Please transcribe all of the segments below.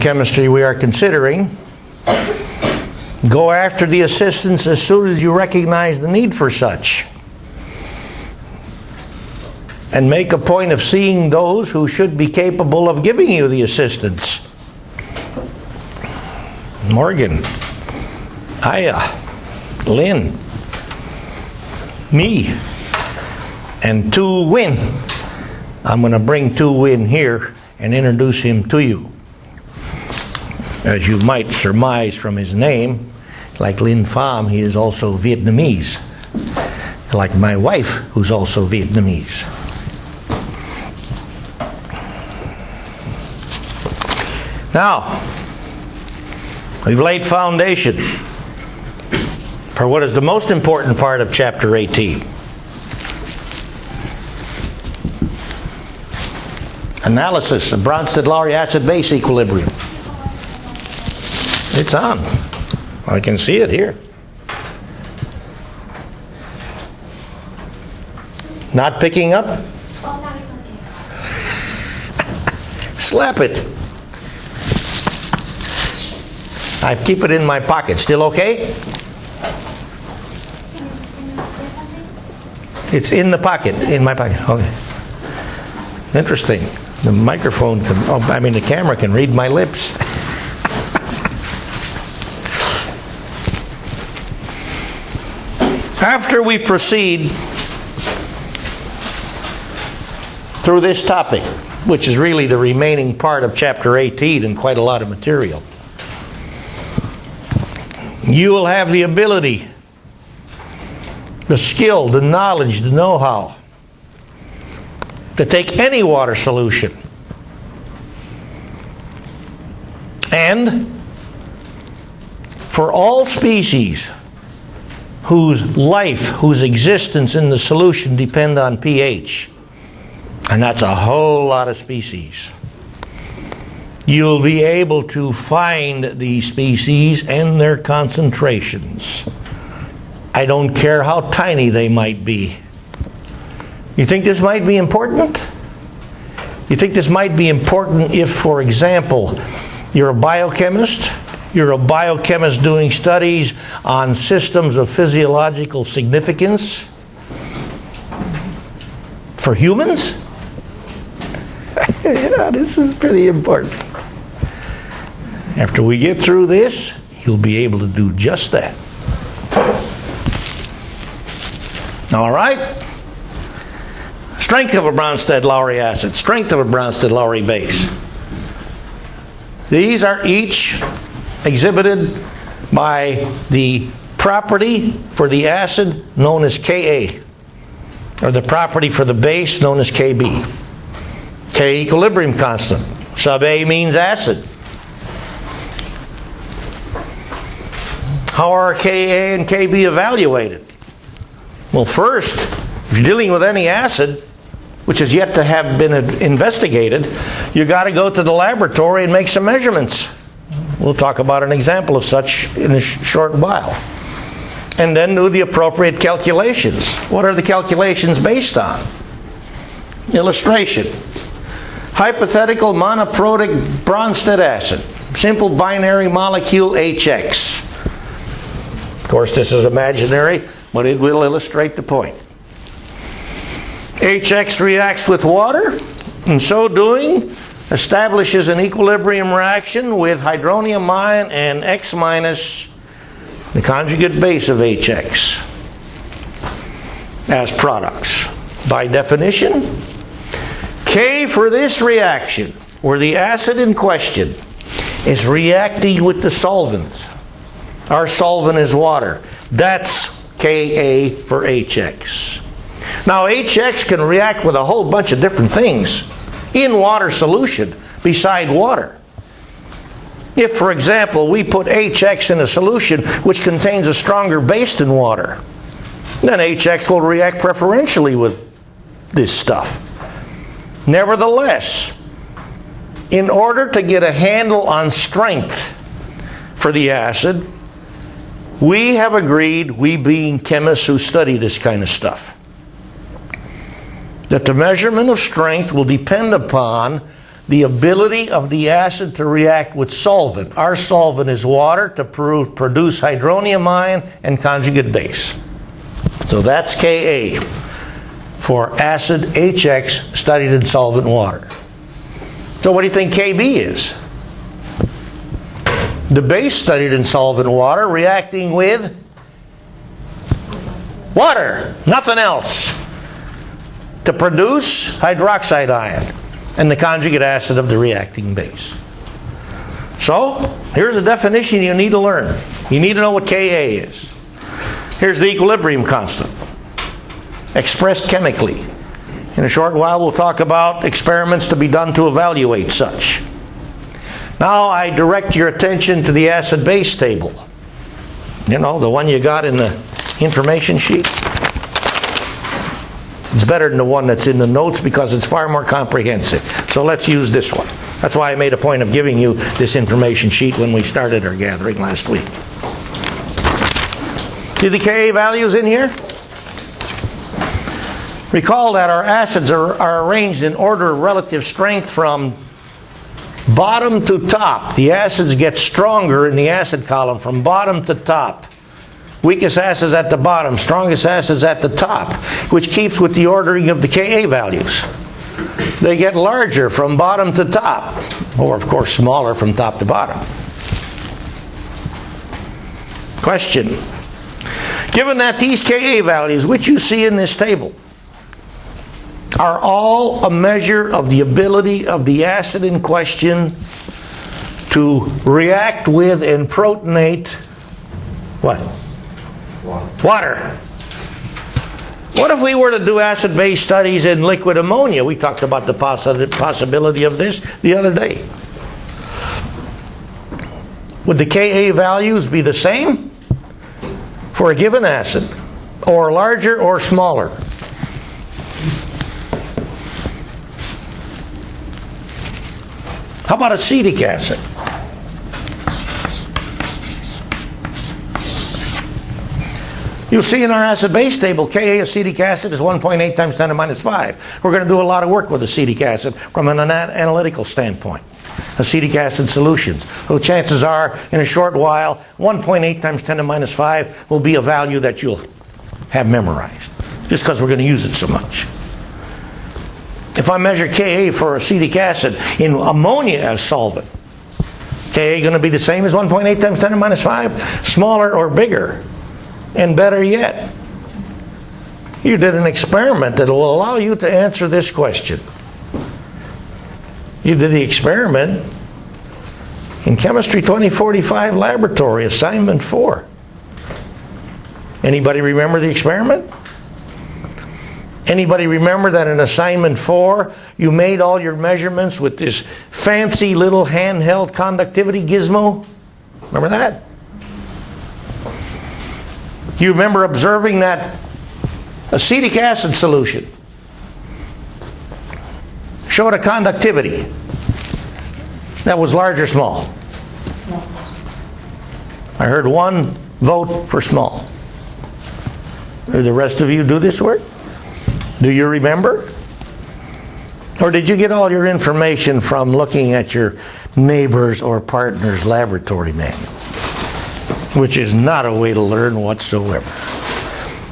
chemistry we are considering, go after the assistance as soon as you recognize the need for such. And make a point of seeing those who should be capable of giving you the assistance. Morgan, Aya, Lynn, me, and Tu Win. I'm going to bring Tu Win here and introduce him to you. As you might surmise from his name, like Lin Pham, he is also Vietnamese. Like my wife, who's also Vietnamese. Now, we've laid foundation for what is the most important part of chapter 18. Analysis of Bronsted-Lowry acid-base equilibrium. It's on. I can see it here. Not picking up? Slap it. I keep it in my pocket. Still okay? It's in the pocket, in my pocket. Okay. Interesting. The microphone can, the camera can read my lips. After we proceed through this topic, which is really the remaining part of chapter 18 and quite a lot of material, you will have the ability, the skill, the knowledge, the know-how to take any water solution and for all species whose life, whose existence in the solution depend on pH, and that's a whole lot of species, you'll be able to find these species and their concentrations. I don't care how tiny they might be. You think this might be important? You think this might be important if, for example, you're a biochemist? You're a biochemist doing studies on systems of physiological significance for humans? Yeah, this is pretty important. After we get through this, you'll be able to do just that. All right? Strength of a Bronsted-Lowry acid, strength of a Bronsted-Lowry base. These are each exhibited by the property for the acid known as Ka, or the property for the base known as Kb. K equilibrium constant. Sub A means acid. How are Ka and Kb evaluated? Well, first, if you're dealing with any acid, which is yet to have been investigated, you got to go to the laboratory and make some measurements. We'll talk about an example of such in a short while. And then do the appropriate calculations. What are the calculations based on? Illustration. Hypothetical monoprotic Bronsted acid. Simple binary molecule HX. Of course, this is imaginary, but it will illustrate the point. HX reacts with water, and so doing establishes an equilibrium reaction with hydronium ion and X minus, the conjugate base of HX, as products. By definition, K for this reaction, where the acid in question is reacting with the solvent. Our solvent is water. That's Ka for HX. Now, HX can react with a whole bunch of different things in water solution beside water. If, for example, we put HX in a solution which contains a stronger base than water, then HX will react preferentially with this stuff. Nevertheless, in order to get a handle on strength for the acid, we have agreed, we being chemists who study this kind of stuff, that the measurement of strength will depend upon the ability of the acid to react with solvent. Our solvent is water to produce hydronium ion and conjugate base. So that's Ka for acid HX studied in solvent water. So what do you think Kb is? The base studied in solvent water reacting with water, nothing else, to produce hydroxide ion and the conjugate acid of the reacting base. So, here's a definition you need to learn. You need to know what Ka is. Here's the equilibrium constant, expressed chemically. In a short while, we'll talk about experiments to be done to evaluate such. Now, I direct your attention to the acid-base table. You know, the one you got in the information sheet. It's better than the one that's in the notes because it's far more comprehensive. So let's use this one. That's why I made a point of giving you this information sheet when we started our gathering last week. See the Ka values in here? Recall that our acids are arranged in order of relative strength from bottom to top. The acids get stronger in the acid column from bottom to top. Weakest acids at the bottom, strongest acids at the top, which keeps with the ordering of the Ka values. They get larger from bottom to top, or of course smaller from top to bottom. Question. Given that these Ka values, which you see in this table, are all a measure of the ability of the acid in question to react with and protonate what? Water. What if we were to do acid-base studies in liquid ammonia? We talked about the possibility of this the other day. Would the Ka values be the same for a given acid, or larger or smaller? How about acetic acid? You'll see in our acid-base table, Ka acetic acid is 1.8 times 10 to minus 5. We're going to do a lot of work with acetic acid from an analytical standpoint. Acetic acid solutions. So chances are, in a short while, 1.8 times 10 to minus 5 will be a value that you'll have memorized, just because we're going to use it so much. If I measure Ka for acetic acid in ammonia as solvent, Ka going to be the same as 1.8 times 10 to minus 5? Smaller or bigger? And better yet, you did an experiment that will allow you to answer this question. You did the experiment in Chemistry 2045 Laboratory, Assignment 4. Anybody remember the experiment? Anybody remember that in Assignment 4, you made all your measurements with this fancy little handheld conductivity gizmo? Remember that? You remember observing that acetic acid solution showed a conductivity that was large or small? I heard one vote for small. Did the rest of you do this work? Do you remember? Or did you get all your information from looking at your neighbor's or partner's laboratory manual? Which is not a way to learn whatsoever.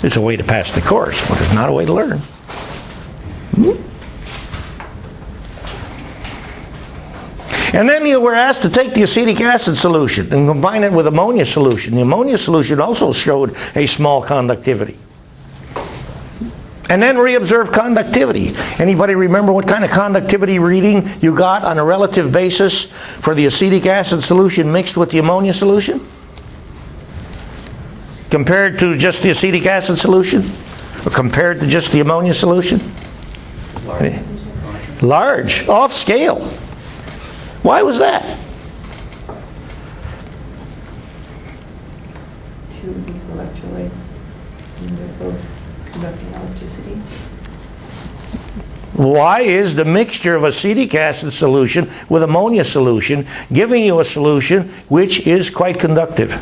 It's a way to pass the course, but it's not a way to learn. And then you were asked to take the acetic acid solution and combine it with ammonia solution. The ammonia solution also showed a small conductivity. And then reobserve conductivity. Anybody remember what kind of conductivity reading you got on a relative basis for the acetic acid solution mixed with the ammonia solution? Compared to just the acetic acid solution? Or compared to just the ammonia solution? Large. Off scale. Why was that? Two electrolytes, and they're both conducting electricity. Why is the mixture of acetic acid solution with ammonia solution giving you a solution which is quite conductive?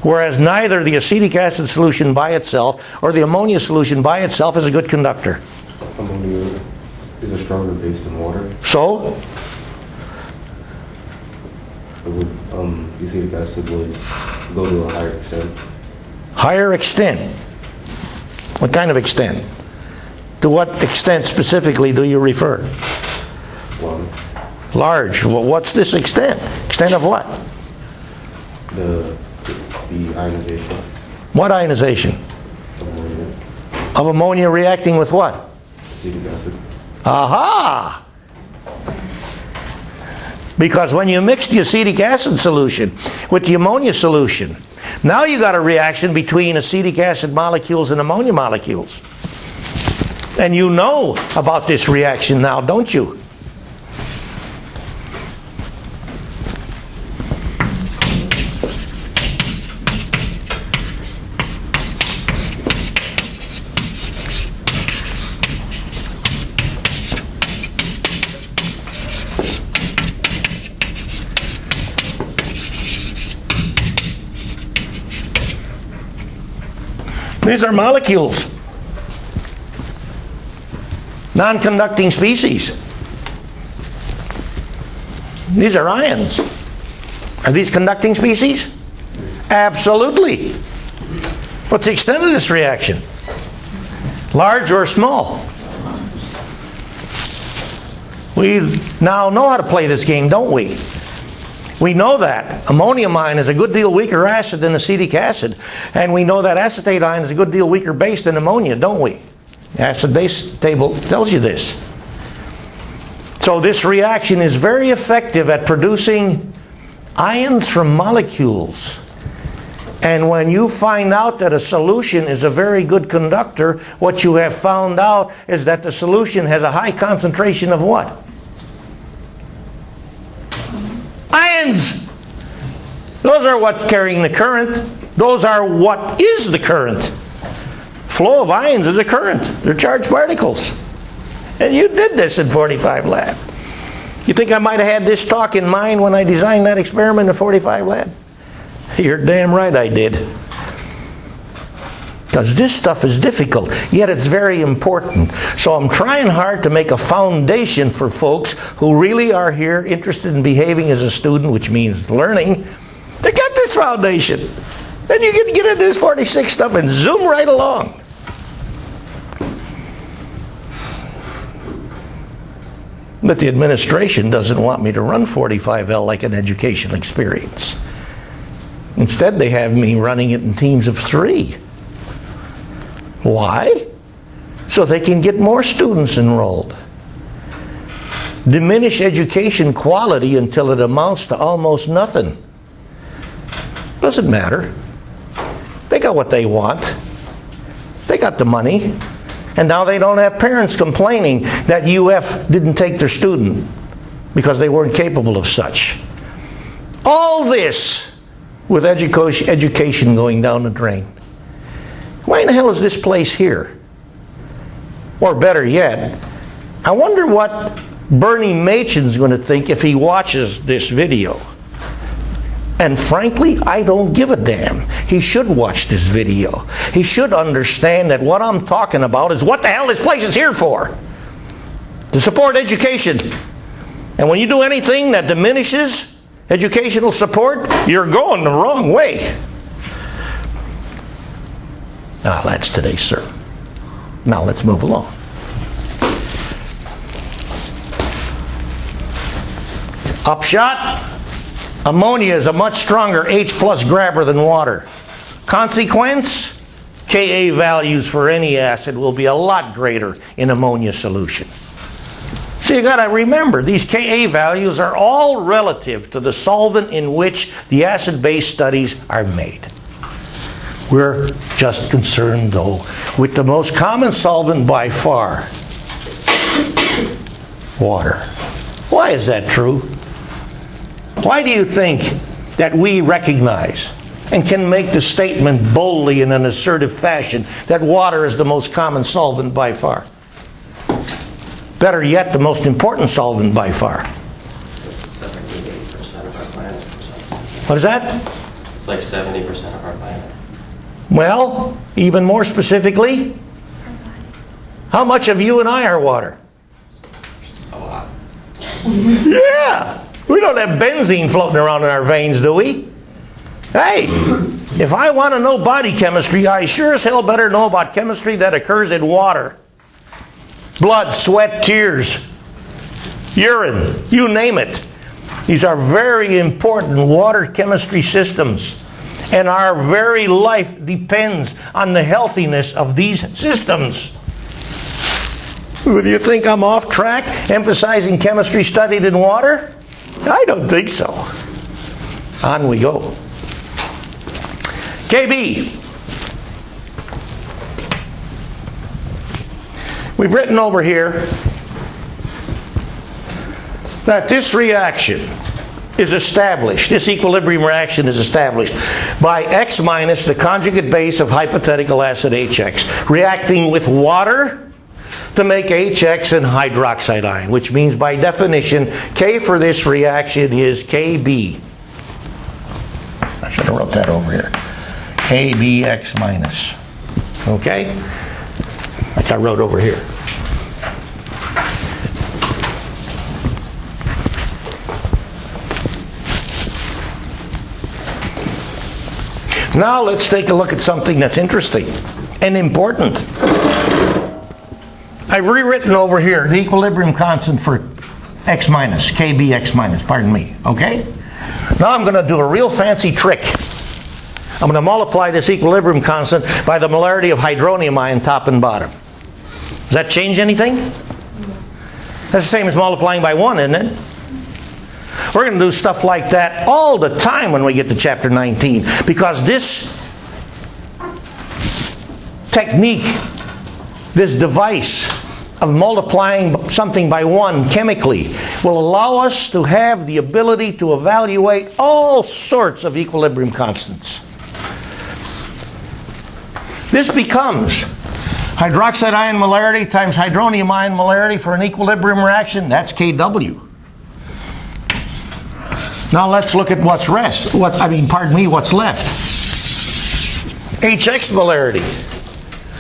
Whereas neither the acetic acid solution by itself or the ammonia solution by itself is a good conductor. Ammonia is a stronger base than water. So, acetic acid would go to a higher extent. Higher extent. What kind of extent? To what extent specifically do you refer? Large. Large. Well, what's this extent? Extent of what? The ionization What ionization? of ammonia, Of ammonia reacting with what? acetic acid. Aha! Because when you mix the acetic acid solution with the ammonia solution, now you got a reaction between acetic acid molecules and ammonia molecules. And you know about this reaction now, don't you? These are molecules. Non-conducting species. These are ions. Are these conducting species? Absolutely. What's the extent of this reaction? Large or small? We now know how to play this game, don't we? We know that ammonium ion is a good deal weaker acid than acetic acid, and we know that acetate ion is a good deal weaker base than ammonia, don't we? The acid-base table tells you this. So this reaction is very effective at producing ions from molecules. And when you find out that a solution is a very good conductor, what you have found out is that the solution has a high concentration of what? Ions! Those are what's carrying the current. Those are what is the current. Flow of ions is a current. They're charged particles. And you did this in 45 Lab. You think I might have had this talk in mind when I designed that experiment in 45 Lab? You're damn right I did. Because this stuff is difficult, yet it's very important. So I'm trying hard to make a foundation for folks who really are here interested in behaving as a student, which means learning. They got this foundation. Then you can get into this 46 stuff and zoom right along. But the administration doesn't want me to run 45L like an educational experience. Instead, they have me running it in teams of 3. Why? So they can get more students enrolled. Diminish education quality until it amounts to almost nothing. Doesn't matter. They got what they want. They got the money. And now they don't have parents complaining that UF didn't take their student because they weren't capable of such. All this with education going down the drain. Why in the hell is this place here? Or better yet, I wonder what Bernie Machen's going to think if he watches this video. And frankly, I don't give a damn. He should watch this video. He should understand that what I'm talking about is what the hell this place is here for. To support education. And when you do anything that diminishes educational support, you're going the wrong way. Ah, that's today's sermon. Now let's move along. Upshot, ammonia is a much stronger H+ grabber than water. Consequence, Ka values for any acid will be a lot greater in ammonia solution. So you got to remember, these Ka values are all relative to the solvent in which the acid-base studies are made. We're just concerned, though, with the most common solvent by far, water. Why is that true? Why do you think that we recognize and can make the statement boldly in an assertive fashion that water is the most common solvent by far? Better yet, the most important solvent by far. 70-80% of our planet. What is that? It's like 70% of our planet. Well, even more specifically, how much of you and I are water? A lot. Yeah, We don't have benzene floating around in our veins, do we? Hey, if I want to know body chemistry, I sure as hell better know about chemistry that occurs in water. Blood, sweat, tears, urine, you name it. These are very important water chemistry systems. And our very life depends on the healthiness of these systems. Do you think I'm off track emphasizing chemistry studied in water? I don't think so. On we go. KB. We've written over here that this reaction is established, this equilibrium reaction is established by X minus the conjugate base of hypothetical acid HX, reacting with water to make HX and hydroxide ion, which means by definition, K for this reaction is KB. I should have wrote that over here. KBX minus. Okay? Like I wrote over here. Now let's take a look at something that's interesting and important. I've rewritten over here the equilibrium constant for X minus, KBX minus, pardon me, okay? Now I'm going to do a real fancy trick. I'm going to multiply this equilibrium constant by the molarity of hydronium ion top and bottom. Does that change anything? That's the same as multiplying by 1, isn't it? We're going to do stuff like that all the time when we get to chapter 19, because this technique, this device of multiplying something by 1 chemically will allow us to have the ability to evaluate all sorts of equilibrium constants. This becomes hydroxide ion molarity times hydronium ion molarity for an equilibrium reaction. That's Kw. Now let's look at what's left. What's left? HX molarity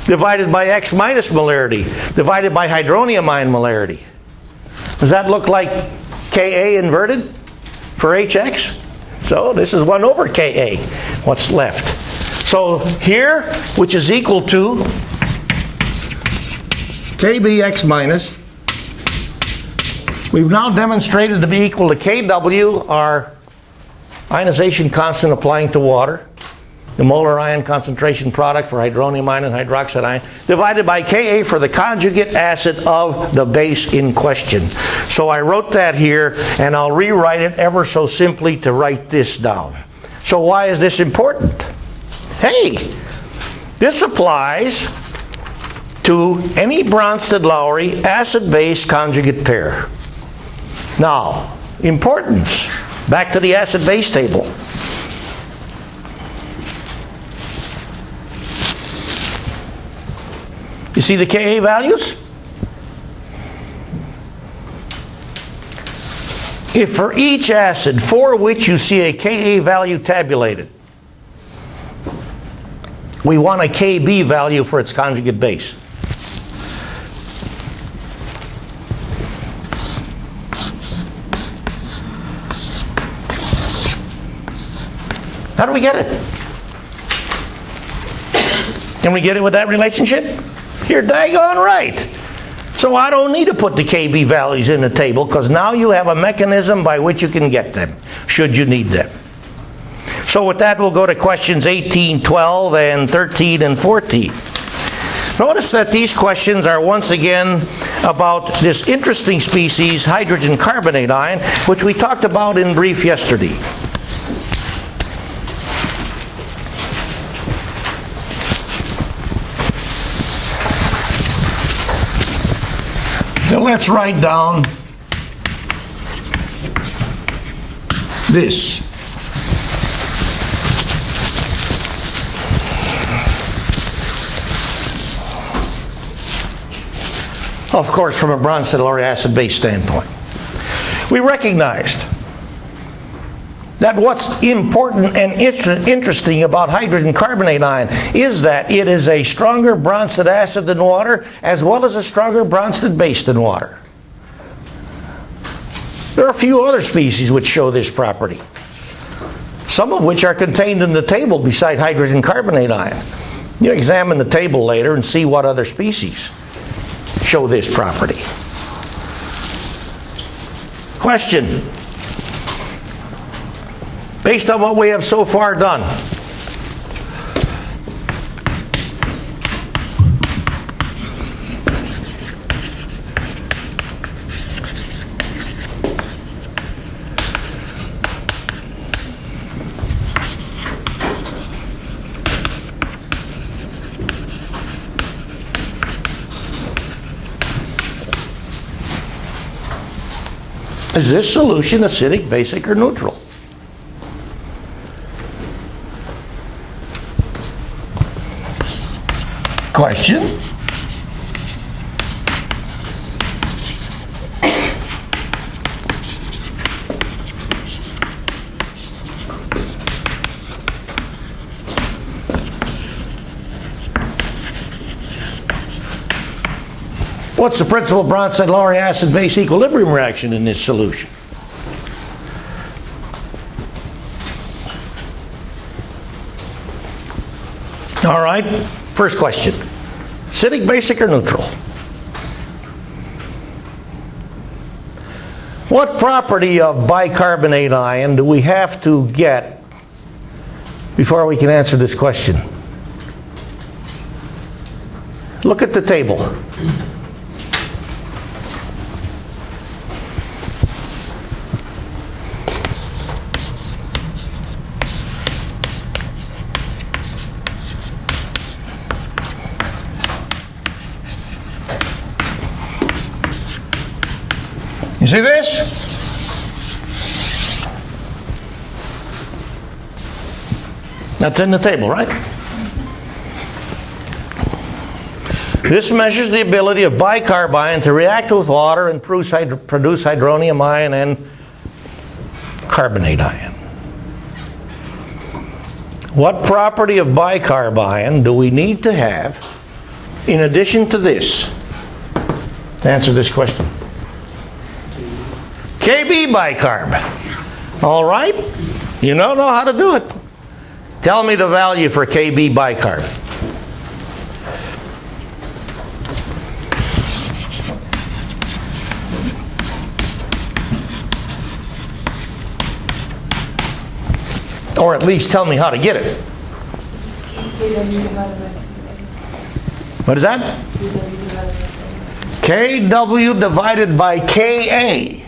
divided by X minus molarity divided by hydronium ion molarity. Does that look like Ka inverted for HX? So this is 1 over Ka. What's left? So here, which is equal to KBX minus, we've now demonstrated to be equal to Kw, our ionization constant applying to water, the molar ion concentration product for hydronium ion and hydroxide ion, divided by Ka for the conjugate acid of the base in question. So I wrote that here, and I'll rewrite it ever so simply to write this down. So why is this important? Hey, this applies to any Bronsted-Lowry acid-base conjugate pair. Now, importance. Back to the acid-base table. You see the Ka values? If for each acid for which you see a Ka value tabulated, we want a Kb value for its conjugate base. How do we get it? Can we get it with that relationship? You're daggone right. So I don't need to put the Kb values in the table, because now you have a mechanism by which you can get them, should you need them. So with that, we'll go to questions 18, 12, and 13 and 14. Notice that these questions are once again about this interesting species, hydrogen carbonate ion, which we talked about in brief yesterday. So let's write down this. Of course, from a Bronsted-Lowry acid-base standpoint. We recognized that what's important and interesting about hydrogen carbonate ion is that it is a stronger Bronsted acid than water, as well as a stronger Bronsted base than water. There are a few other species which show this property, some of which are contained in the table beside hydrogen carbonate ion. You examine the table later and see what other species show this property. Question. Based on what we have so far done, is this solution acidic, basic, or neutral? Question. What's the principal bronzite-Lowry acid-base equilibrium reaction in this solution? All right, first question. Acidic, basic, or neutral? What property of bicarbonate ion do we have to get before we can answer this question? Look at the table. You see this? That's in the table, right? This measures the ability of bicarb ion to react with water and produce hydronium ion and carbonate ion. What property of bicarb ion do we need to have in addition to this to answer this question? KB bicarb. All right? You don't know how to do it. Tell me the value for KB bicarb. Or at least tell me how to get it. What is that? KW divided by KA.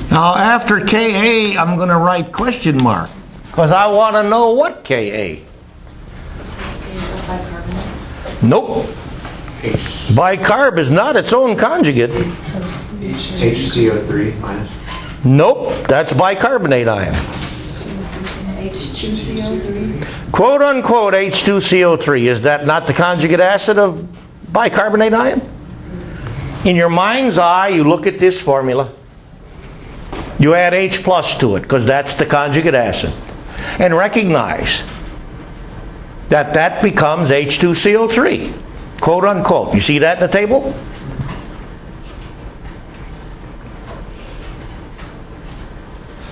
Now after KA, I'm going to write question mark, because I want to know what KA. Nope. Bicarb is not its own conjugate. HCO3 minus. Nope, that's bicarbonate ion. H2CO3. Quote unquote H2CO3. Is that not the conjugate acid of bicarbonate ion? In your mind's eye, you look at this formula. You add H plus to it, because that's the conjugate acid. And recognize that that becomes H2CO3. Quote unquote. You see that in the table?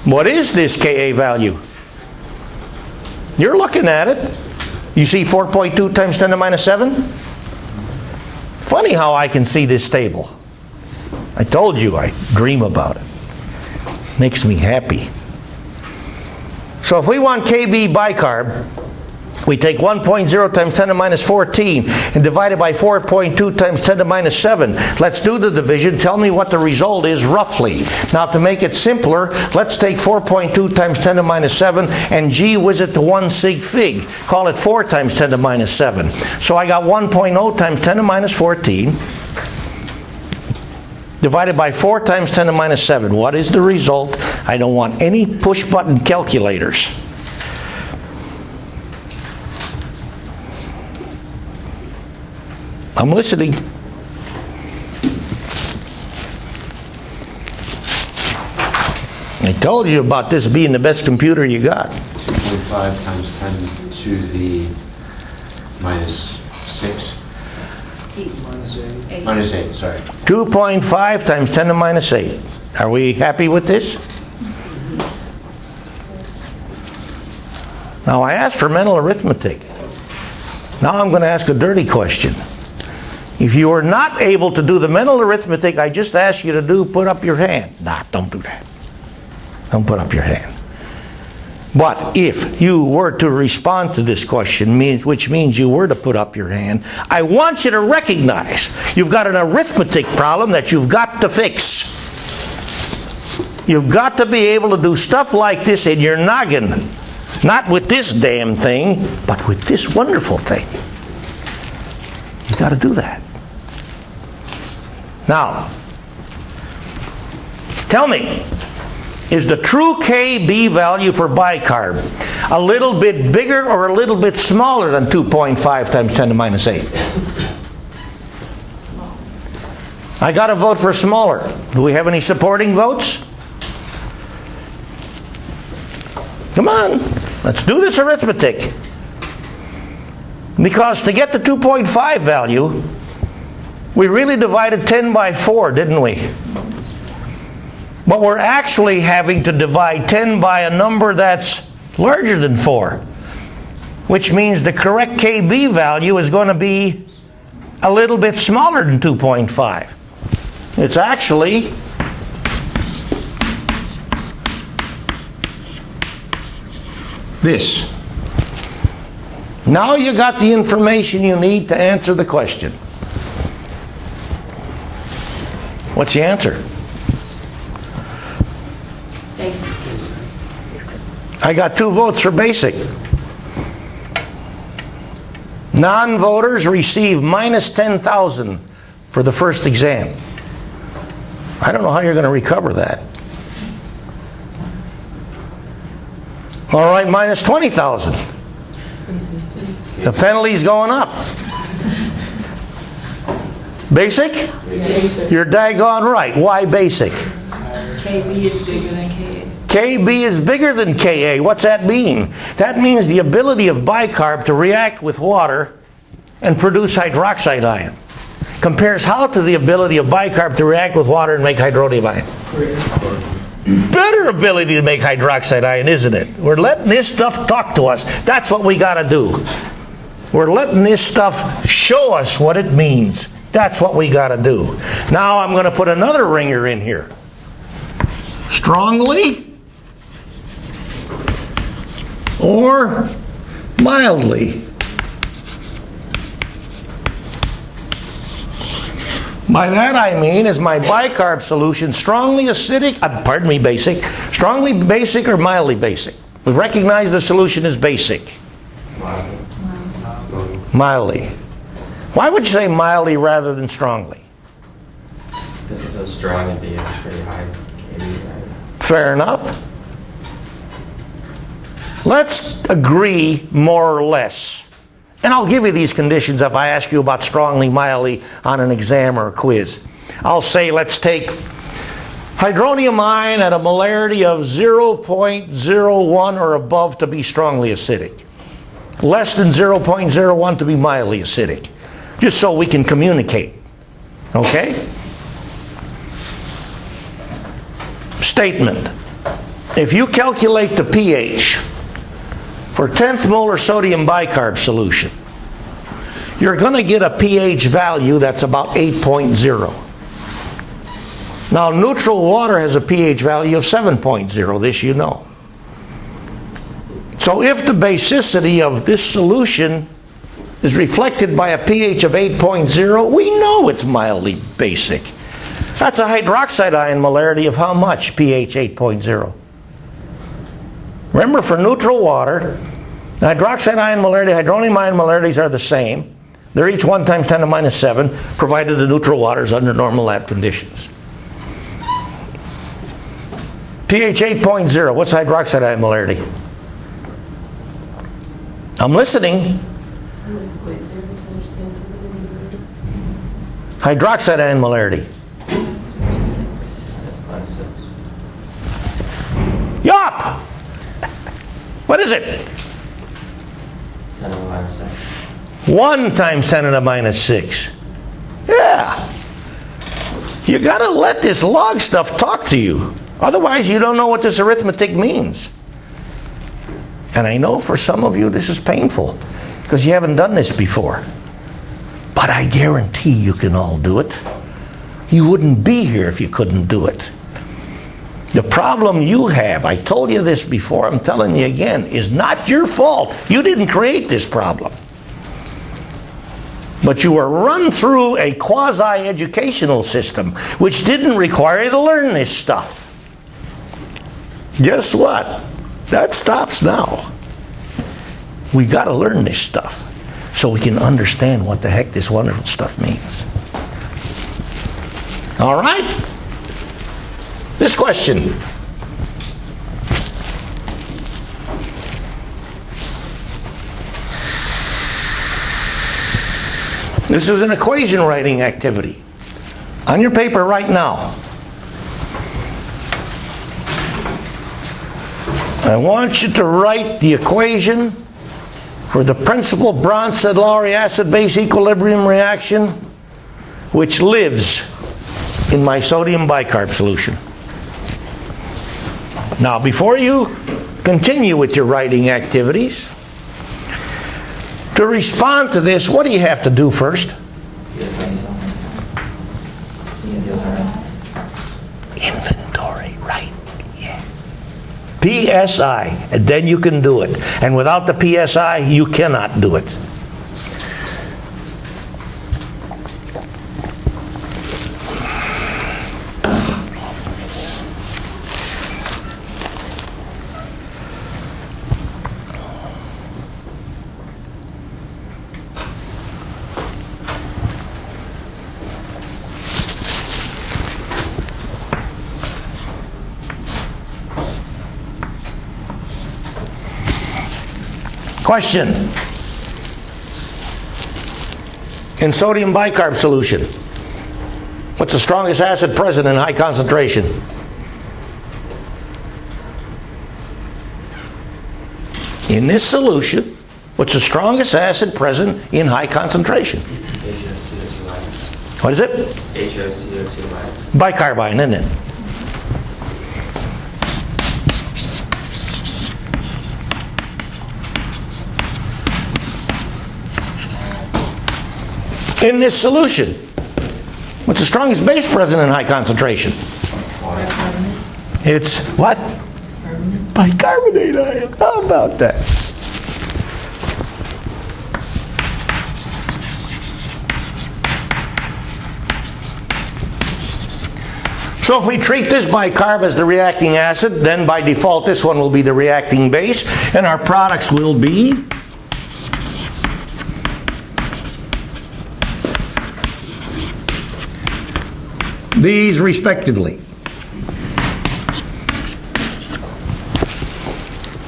What is this Ka value? You're looking at it. You see 4.2 times 10 to the minus 7? Funny how I can see this table. I told you I dream about it. Makes me happy. So if we want Kb bicarb, we take 1.0 times 10 to the minus 14 and divide it by 4.2 times 10 to the minus 7. Let's do the division. Tell me what the result is roughly. Now to make it simpler, let's take 4.2 times 10 to the minus 7 and gee whiz it to 1 sig fig. Call it 4 times 10 to the minus 7. So I got 1.0 times 10 to the minus 14 divided by 4 times 10 to the minus 7. What is the result? I don't want any push-button calculators. I'm listening. I told you about this being the best computer you got. 2.5 times 10 to the minus 6. Minus 8, sorry. 2.5 times 10 to the minus 8. Are we happy with this? Yes. Now, I asked for mental arithmetic. Now I'm going to ask a dirty question. If you are not able to do the mental arithmetic I just asked you to do, put up your hand. Nah, don't do that. Don't put up your hand. But if you were to respond to this question, which means you were to put up your hand, I want you to recognize you've got an arithmetic problem that you've got to fix. You've got to be able to do stuff like this in your noggin. Not with this damn thing, but with this wonderful thing. You've got to do that. Now, tell me, is the true KB value for bicarb a little bit bigger or a little bit smaller than 2.5 times 10 to the minus 8? Small. I got to vote for smaller. Do we have any supporting votes? Come on, let's do this arithmetic. Because to get the 2.5 value, we really divided 10 by 4, didn't we? But we're actually having to divide 10 by a number that's larger than 4. Which means the correct KB value is going to be a little bit smaller than 2.5. It's actually this. Now you got the information you need to answer the question. What's the answer? Basic. I got 2 votes for basic. Non-voters receive minus 10,000 for the first exam. I don't know how you're going to recover that. All right, minus 20,000. The penalty's going up. Basic? Yes. You're daggone right. Why basic? KB is bigger than KA. KB is bigger than Ka. What's that mean? That means the ability of bicarb to react with water and produce hydroxide ion. Compares how to the ability of bicarb to react with water and make hydronium ion? Better ability to make hydroxide ion, isn't it? We're letting this stuff talk to us. That's what we got to do. We're letting this stuff show us what it means. That's what we got to do. Now I'm going to put another ringer in here. Strongly or mildly? By that I mean, is my bicarb solution strongly acidic, basic, strongly basic or mildly basic? We recognize the solution is basic. Mildly. Why would you say mildly rather than strongly? Because if it was strong, it'd be a pretty high KB, right? Fair enough. Let's agree more or less. And I'll give you these conditions if I ask you about strongly, mildly on an exam or a quiz. I'll say let's take hydronium ion at a molarity of 0.01 or above to be strongly acidic. Less than 0.01 to be mildly acidic. Just so we can communicate. Okay? Statement. If you calculate the pH for 10th molar sodium bicarb solution, you're going to get a pH value that's about 8.0. Now, neutral water has a pH value of 7.0. This you know. So if the basicity of this solution is reflected by a pH of 8.0, we know it's mildly basic. That's a hydroxide ion molarity of how much? pH 8.0. Remember, for neutral water, the hydroxide ion molarity, hydronium ion molarities are the same. They're each 1 times 10 to the minus 7, provided the neutral water is under normal lab conditions. pH 8.0, what's hydroxide ion molarity? I'm listening. Hydroxide ion molarity. Minus 6. Yup! What is it? 10 to the minus 6. 1 times 10 to the minus 6. Yeah. You got to let this log stuff talk to you. Otherwise, you don't know what this arithmetic means. And I know for some of you this is painful because you haven't done this before. But I guarantee you can all do it. You wouldn't be here if you couldn't do it. The problem you have, I told you this before, I'm telling you again, is not your fault. You didn't create this problem. But you were run through a quasi-educational system which didn't require you to learn this stuff. Guess what? That stops now. We got to learn this stuff so we can understand what the heck this wonderful stuff means. All right? This question. This is an equation writing activity. On your paper right now. I want you to write the equation for the principal Bronsted-Lowry acid-base equilibrium reaction which lives in my sodium bicarb solution. Now, before you continue with your writing activities, to respond to this, what do you have to do first? Inventory, right? Yeah. PSI, and then you can do it. And without the PSI, you cannot do it. Question. In sodium bicarb solution, what's the strongest acid present in high concentration? In this solution, what's the strongest acid present in high concentration? HOCO2 minus. What is it? HOCO2 minus. Bicarbine, isn't it? In this solution, what's the strongest base present in high concentration? It's what? Bicarbonate ion. How about that? So if we treat this bicarb as the reacting acid, then by default this one will be the reacting base, and our products will be these respectively.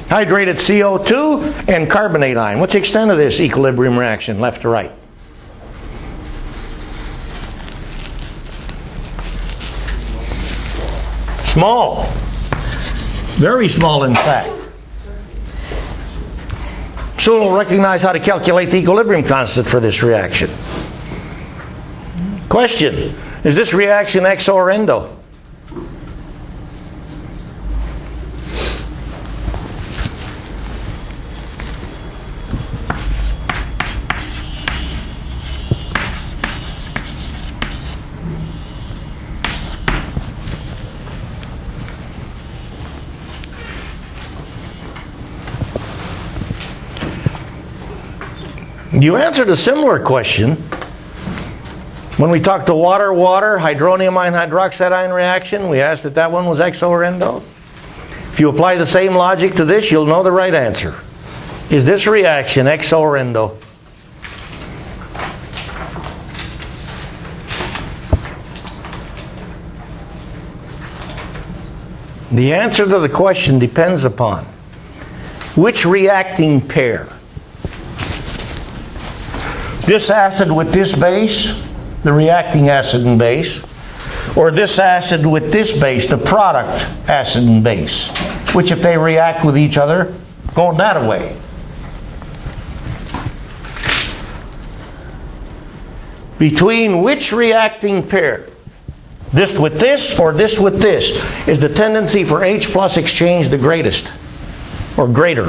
Hydrated CO2 and carbonate ion. What's the extent of this equilibrium reaction, left to right? Small. Very small, in fact. Soon we'll recognize how to calculate the equilibrium constant for this reaction. Question. Is this reaction exo or endo? You answered a similar question when we talked to water-water, hydronium ion hydroxide ion reaction. We asked if that one was exo or endo. If you apply the same logic to this, you'll know the right answer. Is this reaction exo or endo? The answer to the question depends upon which reacting pair. This acid with this base, the reacting acid and base, or this acid with this base, the product acid and base, which if they react with each other, go that way. between which reacting pair, this with this or this with this, is the tendency for H plus exchange the greatest or greater?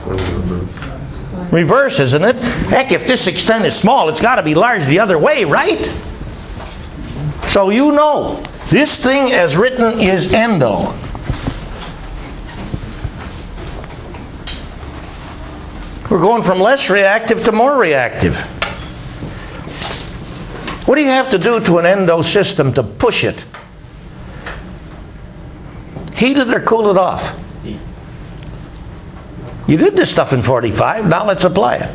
Going to reverse. Reverse, isn't it? Heck, if this extent is small, it's got to be large the other way, right? So you know, this thing as written is endo. We're going from less reactive to more reactive. What do you have to do to an endo system to push it? Heat it or cool it off? Heat. You did this stuff in 45, now let's apply it.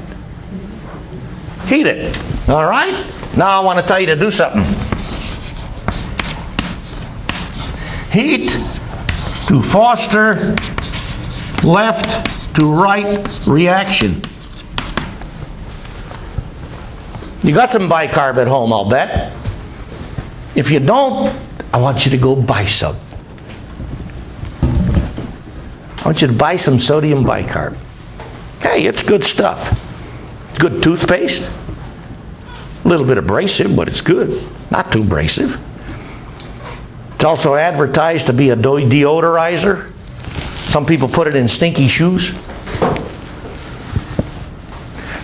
Heat it. All right? Now I want to tell you to do something. Heat to foster left to right reaction. You got some bicarb at home, I'll bet. If you don't, I want you to go buy some. I want you to buy some sodium bicarb. Hey, it's good stuff. It's good toothpaste. A little bit abrasive, but it's good. Not too abrasive. It's also advertised to be a deodorizer. Some people put it in stinky shoes.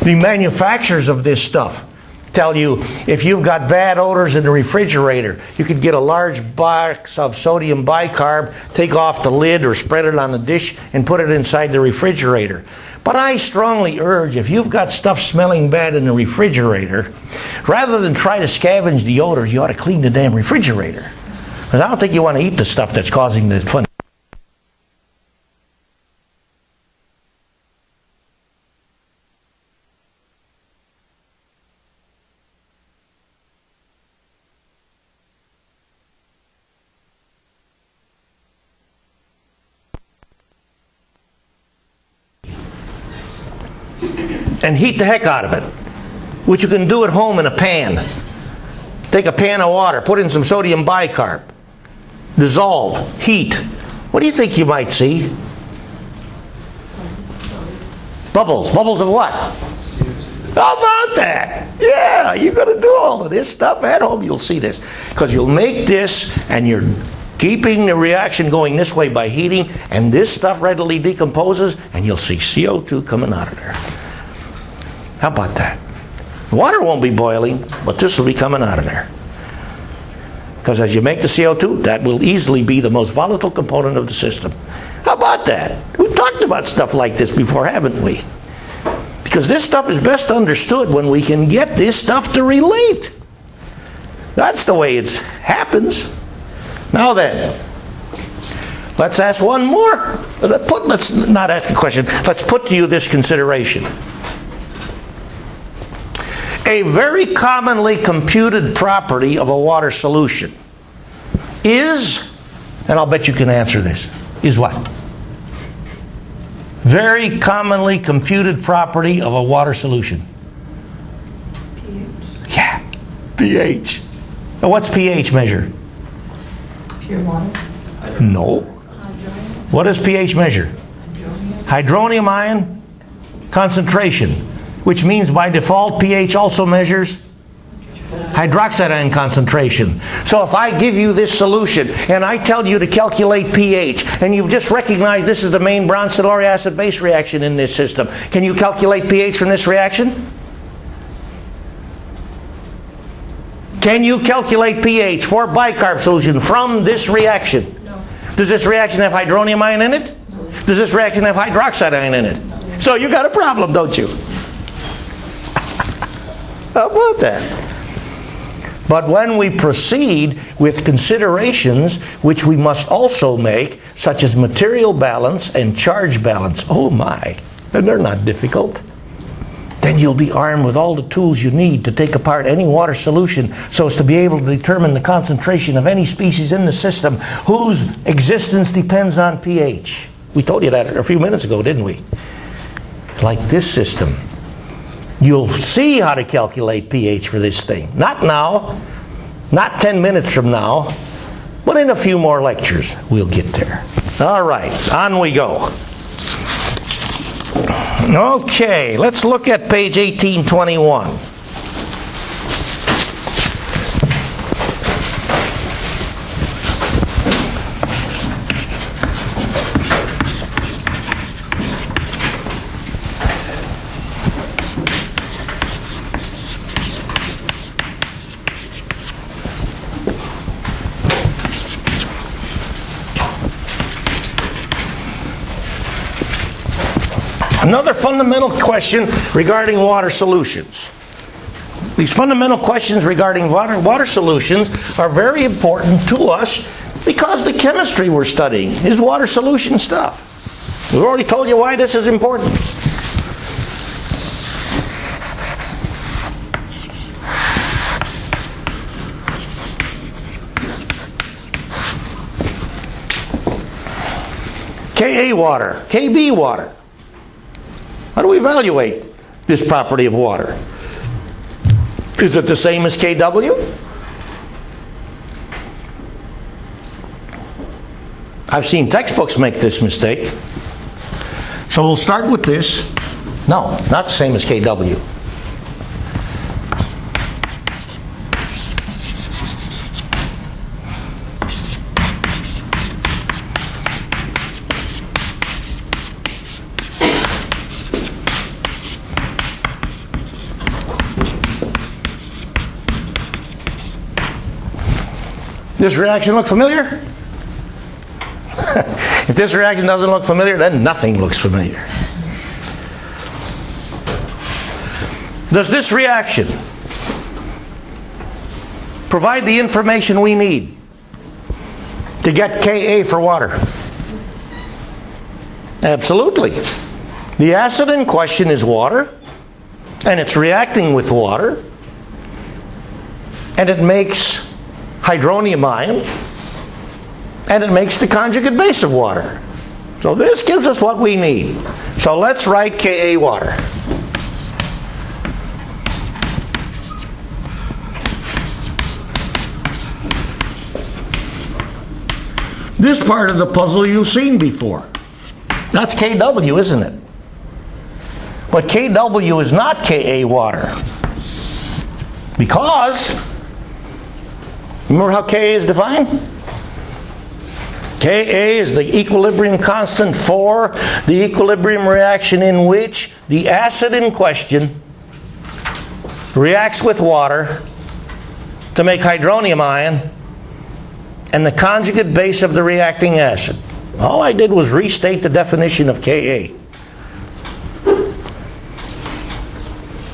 The manufacturers of this stuff tell you if you've got bad odors in the refrigerator, you could get a large box of sodium bicarb, take off the lid or spread it on the dish and put it inside the refrigerator. But I strongly urge, if you've got stuff smelling bad in the refrigerator, rather than try to scavenge the odors, you ought to clean the damn refrigerator. Because I don't think you want to eat the stuff that's causing the fun. And heat the heck out of it, which you can do at home in a pan. Take a pan of water, put in some sodium bicarb, dissolve, heat. What do you think you might see? Bubbles. Bubbles of what? How about that? Yeah, you're going to do all of this stuff at home. You'll see this. Because you'll make this, and you're keeping the reaction going this way by heating, and this stuff readily decomposes, and you'll see CO2 coming out of there. How about that? The water won't be boiling, but this will be coming out of there. Because as you make the CO2, that will easily be the most volatile component of the system. How about that? We've talked about stuff like this before, haven't we? Because this stuff is best understood when we can get this stuff to relate. That's the way it happens. Now then, let's ask one more. Let's not ask a question. Let's put to you this consideration. A very commonly computed property of a water solution is, and I'll bet you can answer this, is what? Very commonly computed property of a water solution. pH. Yeah, pH. Now what's pH measure? Pure water. No. Hydronium. What does pH measure? Hydronium ion concentration, which means by default pH also measures hydroxide ion concentration. So if I give you this solution and I tell you to calculate pH, and you've just recognized this is the main bronzoluric acid base reaction in this system, can you calculate pH from this reaction? Can you calculate pH for bicarb solution from this reaction? No. Does this reaction have hydronium ion in it? No. Does this reaction have hydroxide ion in it? So you got a problem, don't you? How about that? But when we proceed with considerations which we must also make, such as material balance and charge balance, oh my, and they're not difficult, then you'll be armed with all the tools you need to take apart any water solution so as to be able to determine the concentration of any species in the system whose existence depends on pH. We told you that a few minutes ago, didn't we? Like this system. You'll see how to calculate pH for this thing. Not now, not 10 minutes from now, but in a few more lectures we'll get there. All right, on we go. Okay, let's look at page 1821. Another fundamental question regarding water solutions. These fundamental questions regarding water solutions are very important to us because the chemistry we're studying is water solution stuff. We've already told you why this is important. Ka water, Kb water. How do we evaluate this property of water? Is it the same as Kw? I've seen textbooks make this mistake. So we'll start with this. No, not the same as Kw. This reaction look familiar? If this reaction doesn't look familiar, then nothing looks familiar. Does this reaction provide the information we need to get Ka for water? Absolutely. The acid in question is water, and it's reacting with water, and it makes hydronium ion, and it makes the conjugate base of water. So this gives us what we need. So let's write Ka water. This part of the puzzle you've seen before. That's Kw, isn't it? But Kw is not Ka water. Because, remember how Ka is defined? Ka is the equilibrium constant for the equilibrium reaction in which the acid in question reacts with water to make hydronium ion and the conjugate base of the reacting acid. All I did was restate the definition of Ka.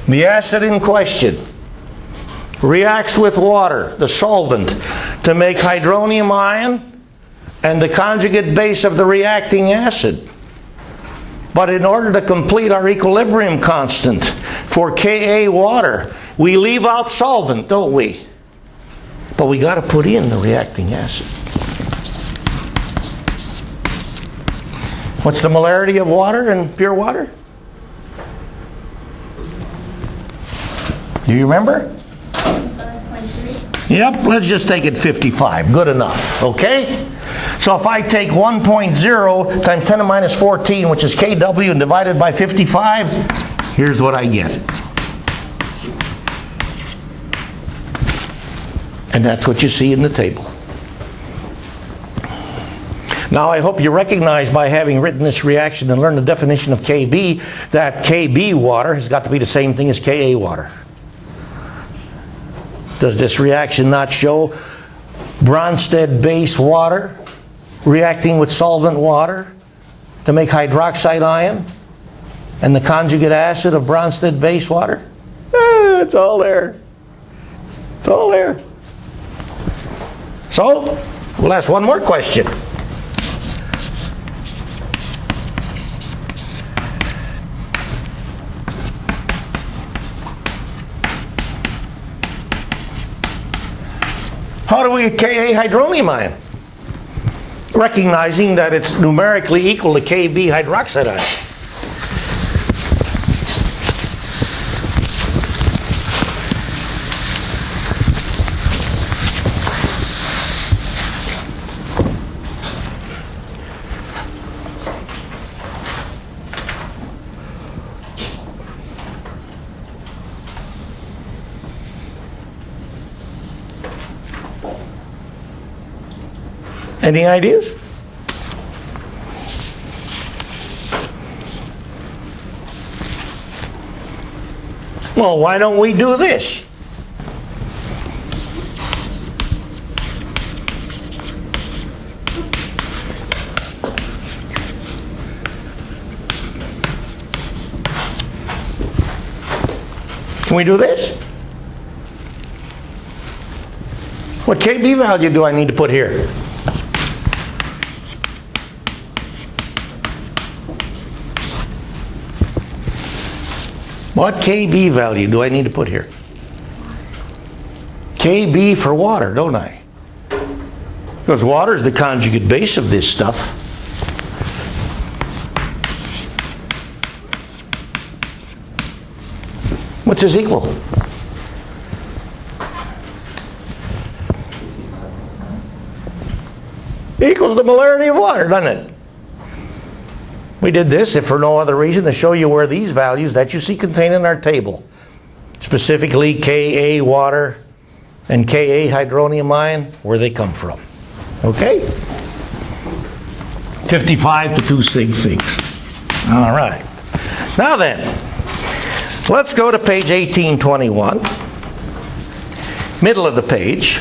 The acid in question reacts with water, the solvent, to make hydronium ion and the conjugate base of the reacting acid. But in order to complete our equilibrium constant for Ka water, we leave out solvent, don't we? But we got to put in the reacting acid. What's the molarity of water and pure water? Do you remember? 5.3. Yep, let's just take it 55. Good enough, okay? So if I take 1.0 times 10 to the minus 14, which is Kw, and divided by 55, here's what I get. And that's what you see in the table. Now I hope you recognize by having written this reaction and learned the definition of Kb that Kb water has got to be the same thing as Ka water. Does this reaction not show Bronsted base water reacting with solvent water to make hydroxide ion and the conjugate acid of Bronsted base water? It's all there. It's all there. So, we'll ask one more question. How do we get Ka hydronium ion? Recognizing that it's numerically equal to Kb hydroxide ion. Any ideas? Well, why don't we do this? Can we do this? What KB value do I need to put here? What KB value do I need to put here? KB for water, don't I? Because water is the conjugate base of this stuff. What's this equal? Equals the molarity of water, doesn't it? We did this, if for no other reason, to show you where these values that you see contained in our table, specifically Ka water and Ka hydronium ion, where they come from. Okay? 55 to 2 sig figs. All right. Now then, let's go to page 1821, middle of the page.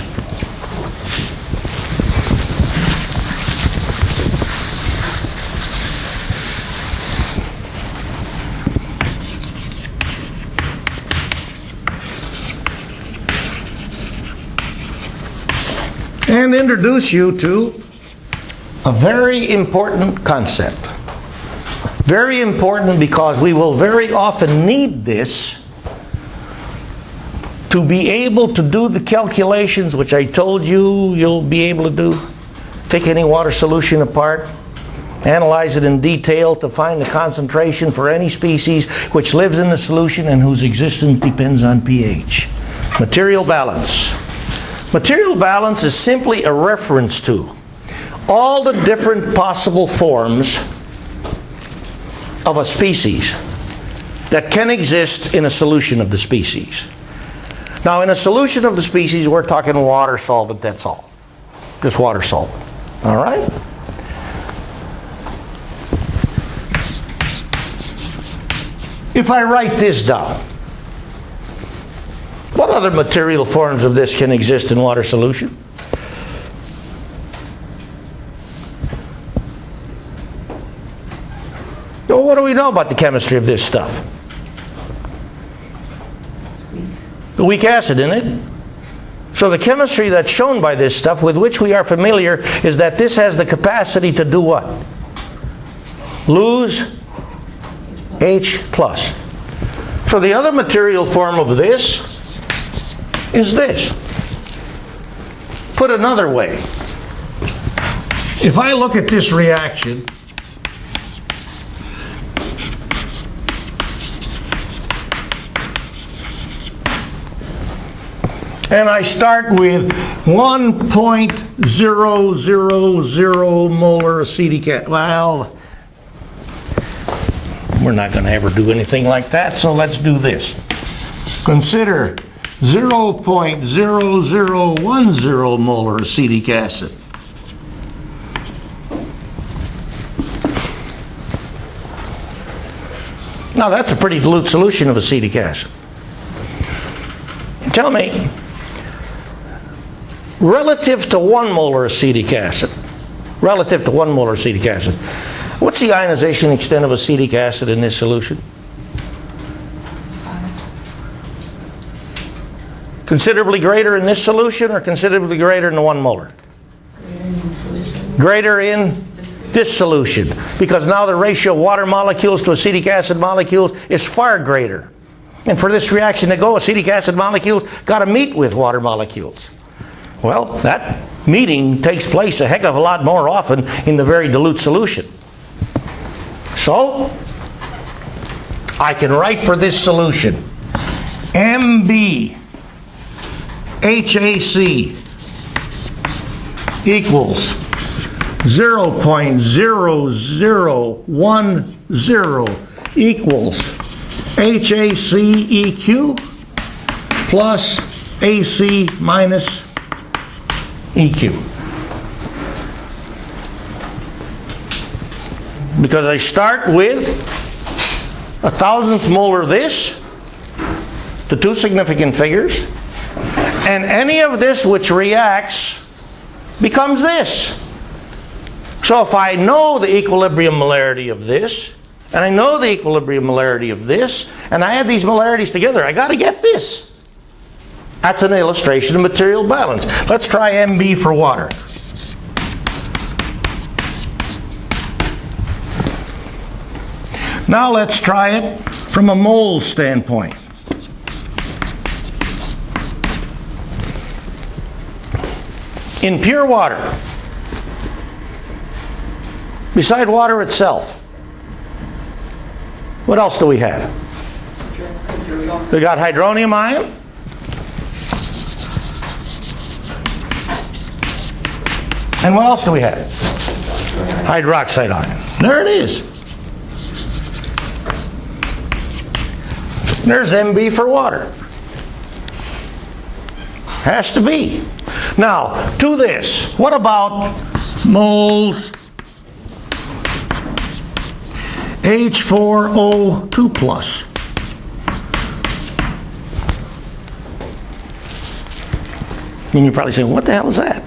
And introduce you to a very important concept. Very important because we will very often need this to be able to do the calculations which I told you you'll be able to do. Take any water solution apart, analyze it in detail to find the concentration for any species which lives in the solution and whose existence depends on pH. Material balance. Material balance is simply a reference to all the different possible forms of a species that can exist in a solution of the species. Now, in a solution of the species, we're talking water solvent, that's all. Just water solvent. All right? If I write this down, what other material forms of this can exist in water solution? Well, what do we know about the chemistry of this stuff? The weak acid in it. So the chemistry that's shown by this stuff, with which we are familiar, is that this has the capacity to do what? Lose H+. So the other material form of this is this. Put another way, if I look at this reaction, and I start with 1.000 molar acetic acid. Well, we're not going to ever do anything like that, so let's do this. Consider 0.0010 molar acetic acid. Now that's a pretty dilute solution of acetic acid. Tell me, relative to 1 molar acetic acid, what's the ionization extent of acetic acid in this solution? Considerably greater in this solution or considerably greater in the 1 molar? Greater in this solution, because now the ratio of water molecules to acetic acid molecules is far greater. And for this reaction to go, acetic acid molecules got to meet with water molecules. Well, that meeting takes place a heck of a lot more often in the very dilute solution. So, I can write for this solution MB HAC equals 0.0010 equals HAC EQ plus AC minus EQ. because I start with 1,000th molar this, the two significant figures, and any of this which reacts becomes this. So if I know the equilibrium molarity of this, and I know the equilibrium molarity of this, and I add these molarities together, I got to get this. That's an illustration of material balance. Let's try MB for water. Now let's try it from a mole standpoint. In pure water, beside water itself, what else do we have? We got hydronium ion. And what else do we have? Hydroxide ion. There it is. There's MB for water. Has to be. Now, to this, what about moles H4O2 plus? And you're probably saying, what the hell is that?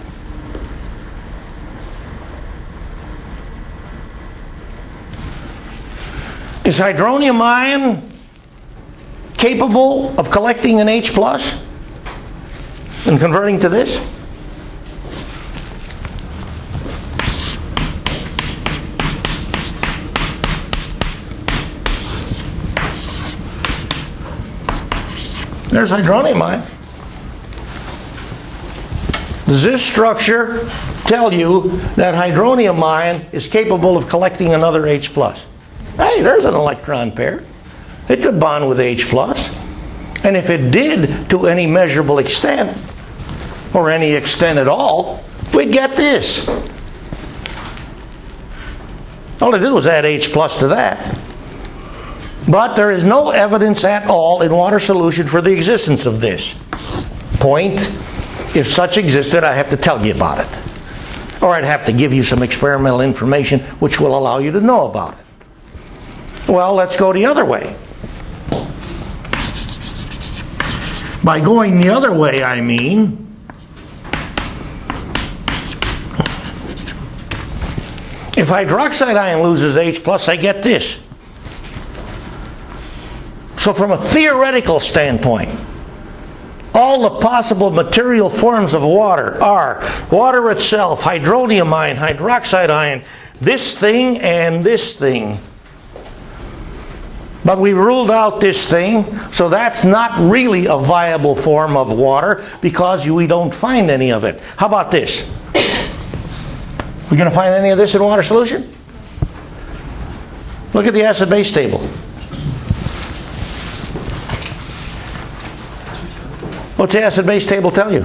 Is hydronium ion capable of collecting an H plus and converting to this? There's hydronium ion. Does this structure tell you that hydronium ion is capable of collecting another H plus? Hey, there's an electron pair. It could bond with H plus. And if it did to any measurable extent, or any extent at all, we'd get this. All it did was add H plus to that. But there is no evidence at all in water solution for the existence of this. Point, if such existed, I'd have to tell you about it. Or I'd have to give you some experimental information which will allow you to know about it. Well, let's go the other way. By going the other way, I mean if hydroxide ion loses H plus, I get this. So from a theoretical standpoint, all the possible material forms of water are water itself, hydronium ion, hydroxide ion, this thing and this thing. But we ruled out this thing, so that's not really a viable form of water because we don't find any of it. How about this? We going to find any of this in water solution? Look at the acid-base table. What's the acid-base table tell you?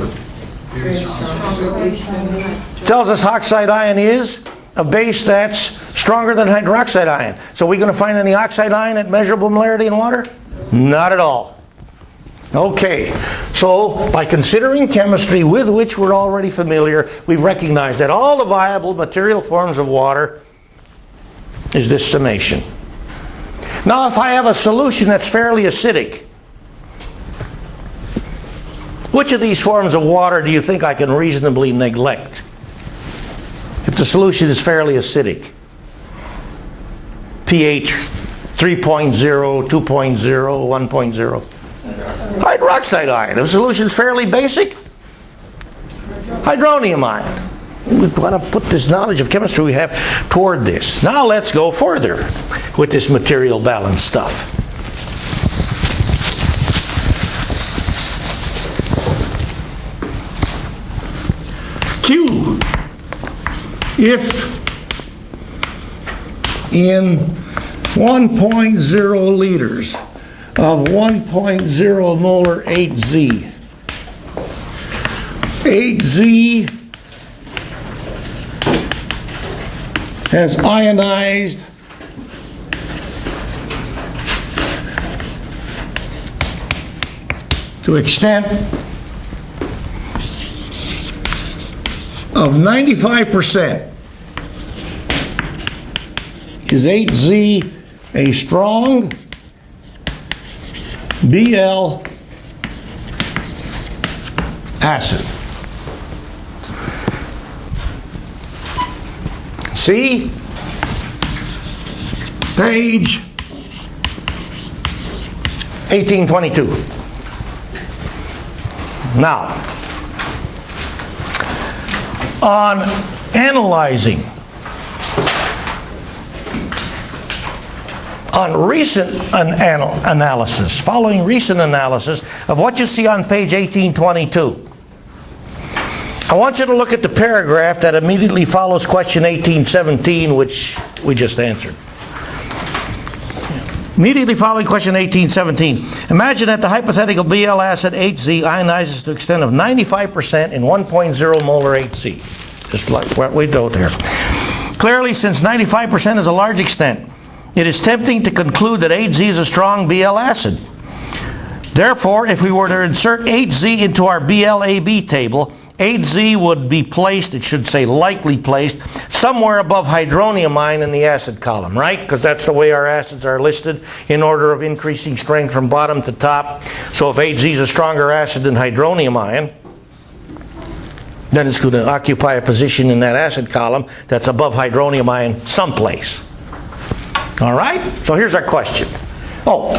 Tells us oxide ion is a base that's stronger than hydroxide ion. So are we going to find any oxide ion at measurable molarity in water? Not at all. Okay, so by considering chemistry with which we're already familiar, we've recognized that all the viable material forms of water is this summation. Now if I have a solution that's fairly acidic, which of these forms of water do you think I can reasonably neglect if the solution is fairly acidic? pH 3.0, 2.0, 1.0. Hydroxide ion. If the solution is fairly basic, hydronium ion. We want to put this knowledge of chemistry we have toward this. Now let's go further with this material balance stuff. Q. If in 1.0 liters of 1.0 molar 8Z, 8Z has ionized to extent of 95% Is 8Z a strong Bl acid? See? Page 1822. Now, on analyzing, on recent analysis, following recent analysis of what you see on page 1822, I want you to look at the paragraph that immediately follows question 1817, which we just answered. Immediately following question 1817, imagine that the hypothetical Bl acid HZ ionizes to the extent of 95% in 1.0 molar HZ. Just like what we do there. Clearly, since 95% is a large extent, it is tempting to conclude that HZ is a strong Bl acid. Therefore, if we were to insert HZ into our BLAB table, HZ would be placed, it should say likely placed, somewhere above hydronium in the acid column, right? Because that's the way our acids are listed in order of increasing strength from bottom to top. So if HZ is a stronger acid than hydronium ion, then it's going to occupy a position in that acid column that's above hydronium ion someplace. All right? So here's our question. Oh,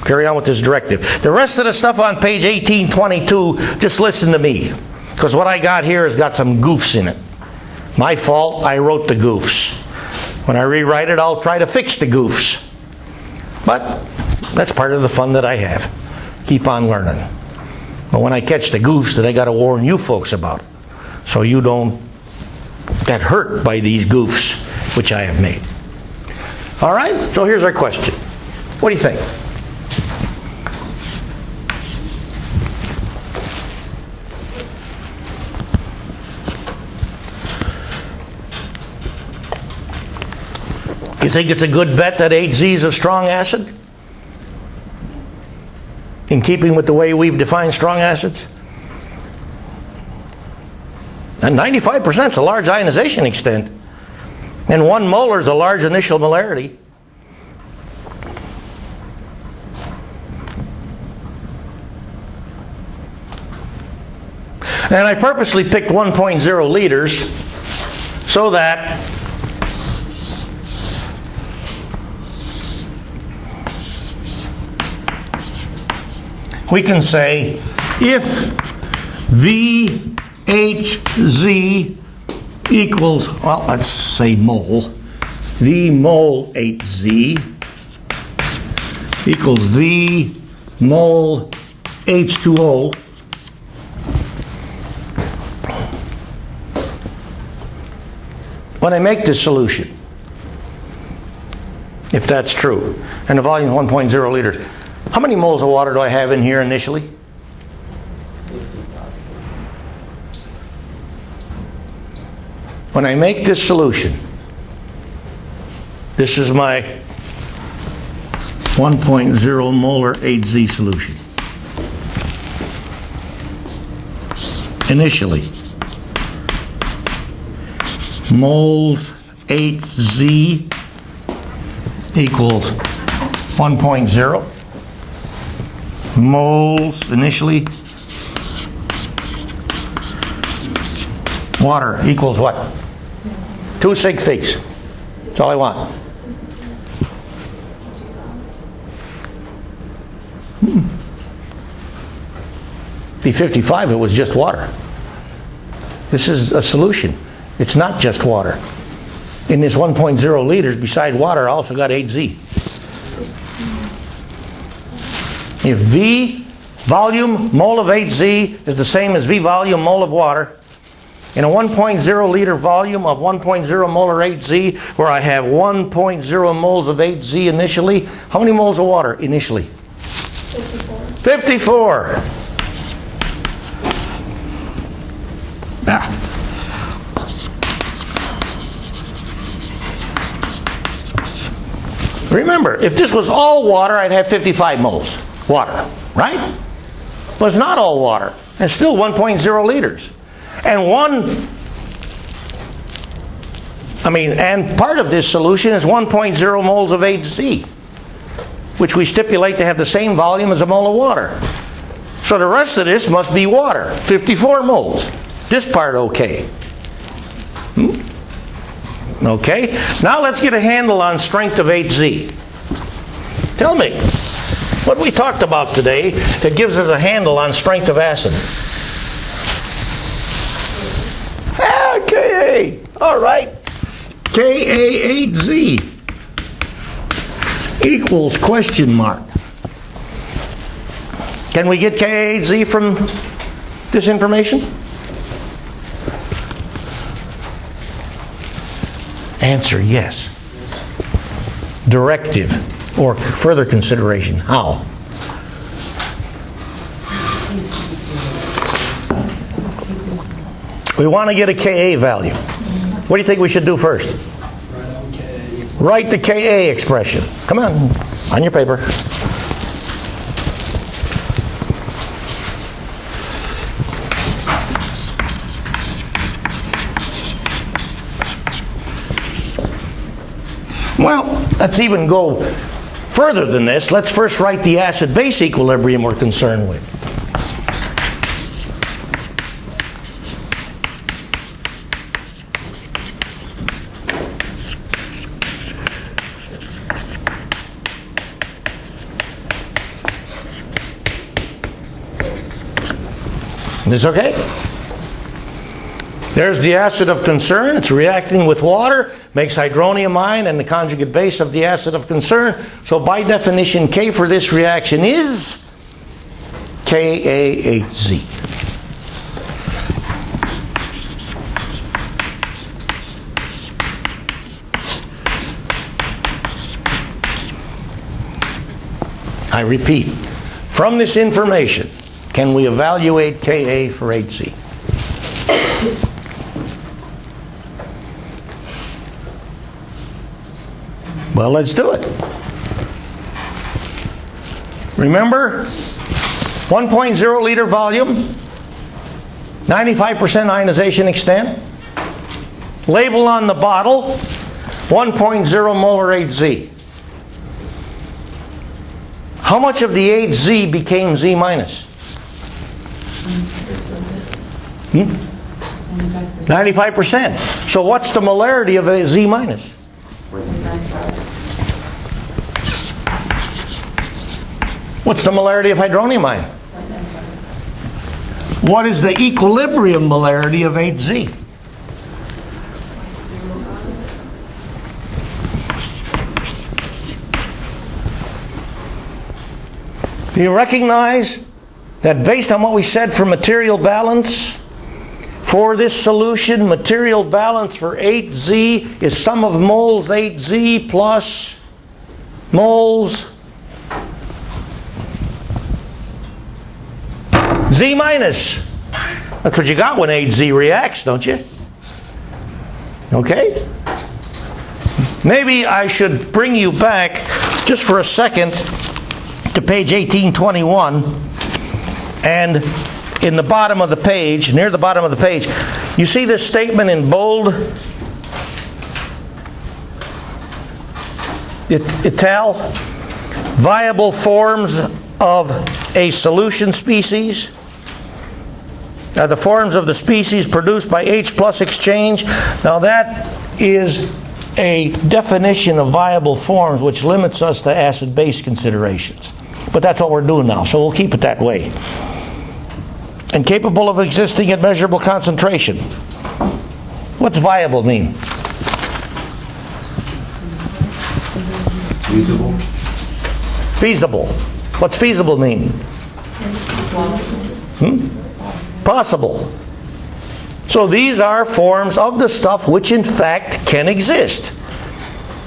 carry on with this directive. The rest of the stuff on page 1822, just listen to me. Because what I got here has got some goofs in it. My fault, I wrote the goofs. When I rewrite it, I'll try to fix the goofs. But that's part of the fun that I have. Keep on learning. But when I catch the goofs, that I got to warn you folks about. So you don't get hurt by these goofs, which I have made. All right? So here's our question. What do you think? You think it's a good bet that HZ is a strong acid? In keeping with the way we've defined strong acids? And 95% is a large ionization extent. And 1 molar is a large initial molarity. And I purposely picked 1.0 liters so that we can say if VHZ equals, well, let's say mole, V mole HZ equals V mole H2O, when I make this solution, if that's true, and the volume is 1.0 liters, how many moles of water do I have in here initially? When I make this solution, this is my 1.0 molar HZ solution. Initially, moles HZ equals 1.0. Moles initially. Water equals what? 2 sig figs. That's all I want. Be 55 if it was just water. This is a solution. It's not just water. In this 1.0 liters, beside water, I also got HZ. If V volume mole of HZ is the same as V volume mole of water, in a 1.0 liter volume of 1.0 molar HZ, where I have 1.0 moles of HZ initially, how many moles of water initially? 54. Ah. Remember, if this was all water, I'd have 55 moles. Water, right? But it's not all water. It's still 1.0 liters. And 1 And part of this solution is 1.0 moles of HZ, which we stipulate to have the same volume as a mole of water. So the rest of this must be water, 54 moles. This part okay. Okay, now let's get a handle on strength of HZ. Tell me, what we talked about today that gives us a handle on strength of acid? Ka. All right. Ka8Z equals question mark. Can we get Ka8Z from this information? Answer yes. Directive or further consideration. How? We want to get a Ka value. What do you think we should do first? Write the Ka expression. Come on your paper. Well, let's even go further than this. Let's first write the acid-base equilibrium we're concerned with. Is this okay? There's the acid of concern. It's reacting with water, makes hydronium ion and the conjugate base of the acid of concern. So by definition, K for this reaction is Ka8Z. I repeat, from this information, can we evaluate Ka for HZ? Well, let's do it. Remember, 1.0 liter volume, 95% ionization extent. Label on the bottle, 1.0 molar HZ. How much of the HZ became Z minus? 95%. So what's the molarity of a Z minus? What's the molarity of hydronium ion? What is the equilibrium molarity of HZ? Do you recognize that based on what we said for material balance, for this solution, material balance for HZ is sum of moles HZ plus moles Z minus. That's what you got when HZ reacts, don't you? Okay? Maybe I should bring you back just for a second to page 1821, and in the bottom of the page, near the bottom of the page, you see this statement in bold ital, viable forms of a solution species are the forms of the species produced by H plus exchange. Now that is a definition of viable forms which limits us to acid-base considerations. But that's what we're doing now, so we'll keep it that way. And capable of existing at measurable concentration. What's viable mean? Feasible. Feasible. What's feasible mean? Possible. So these are forms of the stuff which in fact can exist.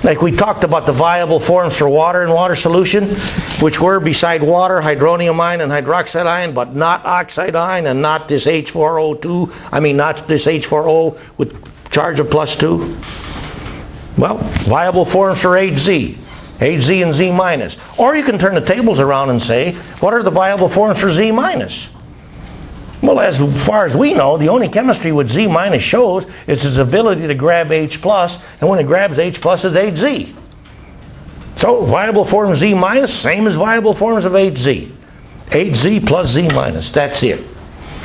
Like we talked about the viable forms for water and water solution, which were beside water, hydronium ion and hydroxide ion, but not oxide ion and not this H4O2, not this H4O with charge of +2. Well, viable forms for HZ. HZ and Z minus. Or you can turn the tables around and say, what are the viable forms for Z minus? Well, as far as we know, the only chemistry what Z minus shows is its ability to grab H plus, and when it grabs H plus, it's HZ. So, viable form of Z minus, same as viable forms of HZ. HZ plus Z minus, that's it.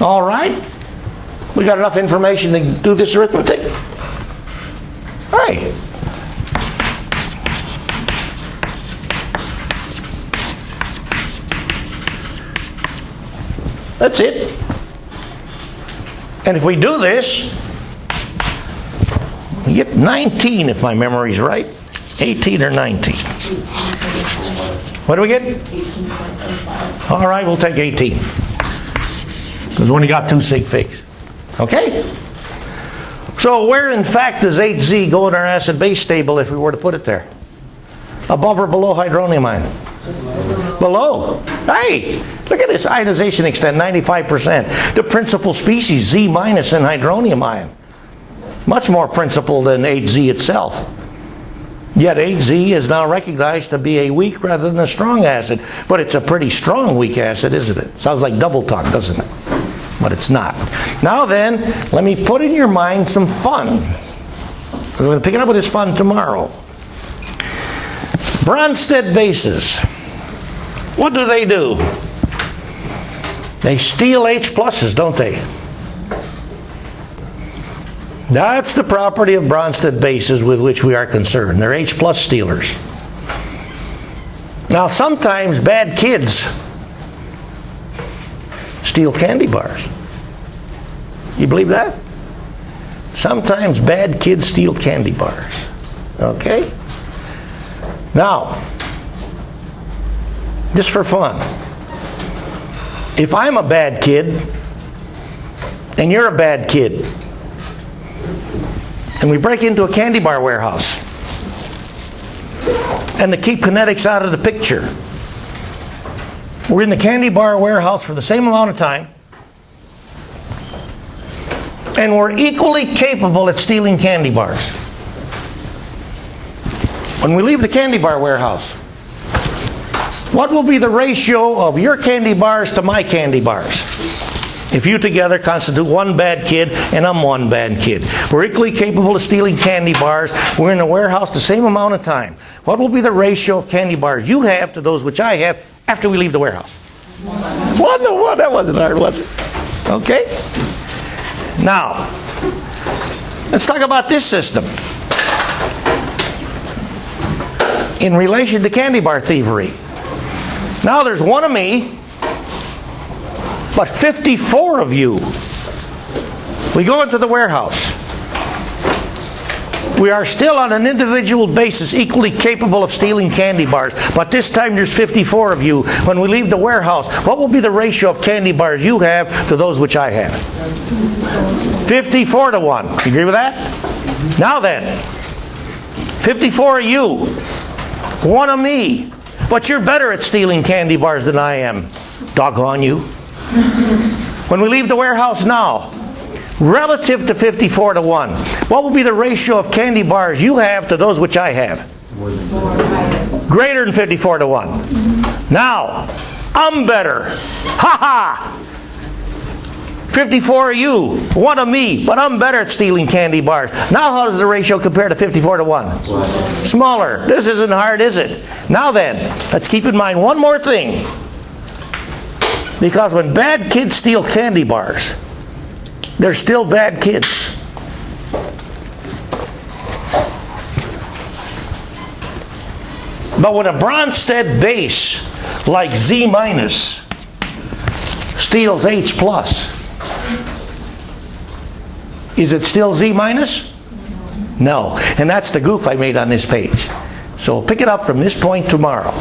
All right? We got enough information to do this arithmetic? Hey. That's it. And if we do this, we get 19 if my memory's right. 18 or 19. What do we get? 18.05. All right, we'll take 18. Because we only got 2 sig figs. Okay? So where in fact does HZ go in our acid-base table if we were to put it there? Above or below hydronium ion? Below. Hey, look at this ionization extent, 95%. The principal species, Z minus in hydronium ion. Much more principal than HZ itself. Yet HZ is now recognized to be a weak rather than a strong acid. But it's a pretty strong weak acid, isn't it? Sounds like double talk, doesn't it? But it's not. Now then, let me put in your mind some fun. We're going to pick it up with this fun tomorrow. Bronsted bases. What do? They steal H pluses, don't they? That's the property of Bronsted bases with which we are concerned. They're H plus stealers. Now sometimes bad kids steal candy bars. You believe that? Sometimes bad kids steal candy bars. Okay? Now, just for fun, if I'm a bad kid and you're a bad kid, and we break into a candy bar warehouse, and to keep kinetics out of the picture, we're in the candy bar warehouse for the same amount of time, and we're equally capable at stealing candy bars. When we leave the candy bar warehouse, what will be the ratio of your candy bars to my candy bars? If you together constitute one bad kid and I'm one bad kid. We're equally capable of stealing candy bars. We're in the warehouse the same amount of time. What will be the ratio of candy bars you have to those which I have after we leave the warehouse? 1 to 1. That wasn't hard, was it? Okay? Now, let's talk about this system. In relation to candy bar thievery. Now there's one of me, but 54 of you. We go into the warehouse. We are still on an individual basis equally capable of stealing candy bars, but this time there's 54 of you. When we leave the warehouse, what will be the ratio of candy bars you have to those which I have? 54 to 1. You agree with that? Now then, 54 of you, 1 of me, but you're better at stealing candy bars than I am. Doggone you. When we leave the warehouse now, relative to 54 to 1, what will be the ratio of candy bars you have to those which I have? Greater than 54 to 1. Now, I'm better. Ha ha! 54 of you, 1 of me, but I'm better at stealing candy bars. Now how does the ratio compare to 54 to 1? Smaller. This isn't hard, is it? Now then, let's keep in mind one more thing. Because when bad kids steal candy bars, they're still bad kids. But when a Bronsted base like Z minus steals H plus, is it still Z minus? No. And that's the goof I made on this page. So pick it up from this point tomorrow.